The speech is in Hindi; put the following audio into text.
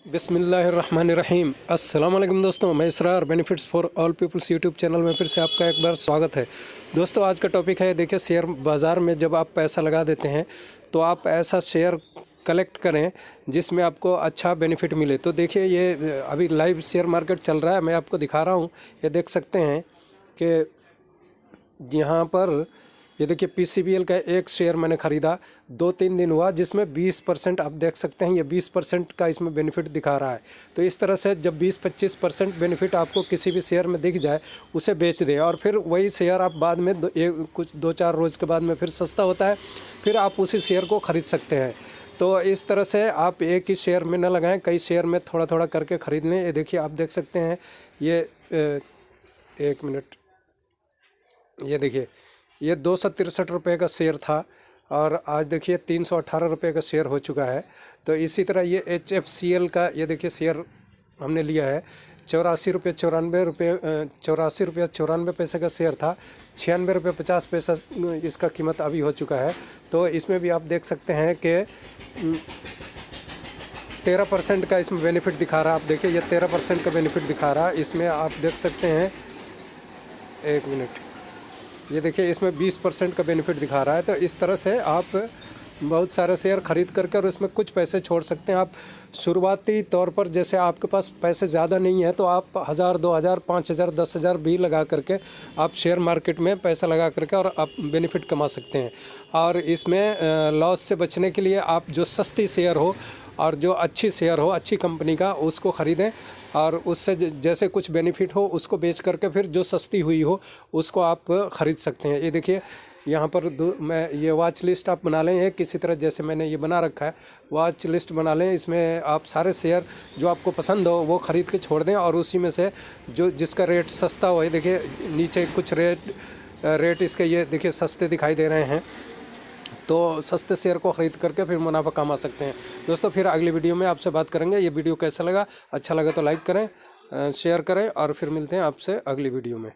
बिस्मिल्लाहिर्रहमानिर्रहीम। अस्सलाम वालेकुम दोस्तों, मैं Israr benefits for all peoples YouTube channel में फिर से आपका एक बार स्वागत है। दोस्तों आज का टॉपिक है, देखिए शेयर बाज़ार में जब आप पैसा लगा देते हैं तो आप ऐसा शेयर कलेक्ट करें जिसमें आपको अच्छा बेनिफिट मिले। तो देखिए ये अभी लाइव शेयर मार्केट चल रहा है, मैं आपको दिखा रहा हूँ। ये देख सकते हैं कि यहाँ पर ये देखिए PCBL का एक शेयर मैंने ख़रीदा 2-3 दिन हुआ, जिसमें 20% आप देख सकते हैं, ये 20% का इसमें बेनिफिट दिखा रहा है। तो इस तरह से जब 20-25% बेनिफिट आपको किसी भी शेयर में दिख जाए उसे बेच दें, और फिर वही शेयर आप बाद में कुछ 2-4 रोज़ के बाद में फिर सस्ता होता है, फिर आप उसी शेयर को ख़रीद सकते हैं। तो इस तरह से आप एक ही शेयर में न लगाएं, कई शेयर में थोड़ा थोड़ा करके ख़रीद लें। ये देखिए आप देख सकते हैं, ये एक मिनट, ये देखिए ये 263 रुपये का शेयर था और आज देखिए 318 रुपये का शेयर हो चुका है। तो इसी तरह ये HFCL का ये देखिए शेयर हमने लिया है 84 रुपये 94 पैसे का शेयर था, 96 रुपये 50 पैसा इसका कीमत अभी हो चुका है। तो इसमें भी आप देख सकते हैं कि 13% का इसमें बेनिफिट दिखा रहा है। आप देखिए ये 13% का बेनिफिट दिखा रहा है, इसमें आप देख सकते हैं, एक मिनट, ये देखिए इसमें 20% का बेनिफिट दिखा रहा है। तो इस तरह से आप बहुत सारे शेयर ख़रीद करके और इसमें कुछ पैसे छोड़ सकते हैं। आप शुरुआती तौर पर जैसे आपके पास पैसे ज़्यादा नहीं है तो आप 1000, 2000, 5000, 10,000 भी लगा करके आप शेयर मार्केट में पैसा लगा करके और आप बेनिफिट कमा सकते हैं। और इसमें लॉस से बचने के लिए आप जो सस्ती शेयर हो और जो अच्छी शेयर हो, अच्छी कंपनी का, उसको ख़रीदें और उससे जैसे कुछ बेनिफिट हो उसको बेच करके फिर जो सस्ती हुई हो उसको आप ख़रीद सकते हैं। ये देखिए यहाँ पर मैं ये वॉच लिस्ट आप बना लें, एक किसी तरह जैसे मैंने ये बना रखा है, वॉच लिस्ट बना लें। इसमें आप सारे शेयर जो आपको पसंद हो वो ख़रीद के छोड़ दें और उसी में से जो जिसका रेट सस्ता हो, ये देखिए नीचे कुछ रेट इसके ये देखिए सस्ते दिखाई दे रहे हैं, तो सस्ते शेयर को ख़रीद करके फिर मुनाफा कमा सकते हैं। दोस्तों फिर अगली वीडियो में आपसे बात करेंगे। ये वीडियो कैसा लगा, अच्छा लगा तो लाइक करें, शेयर करें और फिर मिलते हैं आपसे अगली वीडियो में।